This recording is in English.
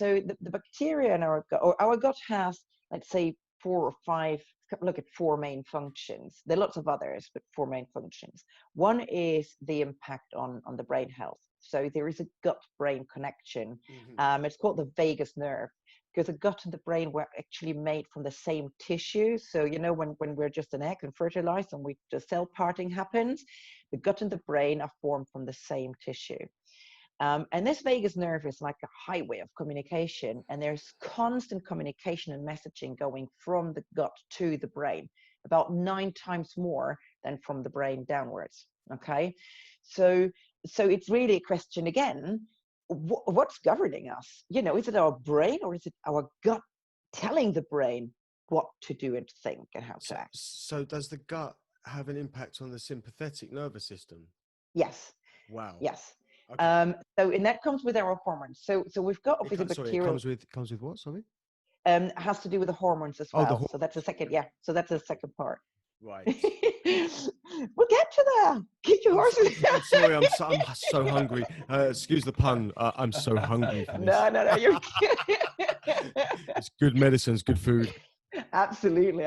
So the bacteria in our gut, or our gut has, let's say, 4 or 5, look at 4 main functions. There are lots of others, but 4 main functions. One is the impact on the brain health. So there is a gut-brain connection. It's called the vagus nerve, because the gut and the brain were actually made from the same tissue. So, when we're just an egg and fertilized and the cell parting happens, the gut and the brain are formed from the same tissue. And this vagus nerve is like a highway of communication, and there's constant communication and messaging going from the gut to the brain, about 9 times more than from the brain downwards. Okay, so it's really a question again: what's governing us? Is it our brain, or is it our gut telling the brain what to do and think and how to act? So does the gut have an impact on the sympathetic nervous system? Yes. Wow. Yes. Okay. So, and that comes with our hormones. So we've got obviously bacterial. It comes with what? Sorry. It has to do with the hormones as well. The so that's the second. Yeah. So that's the second part. Right. We'll get to that. Keep your horses. I'm sorry. I'm so hungry. Excuse the pun. I'm so hungry for this. No. You're. It's good medicines, good food. Absolutely.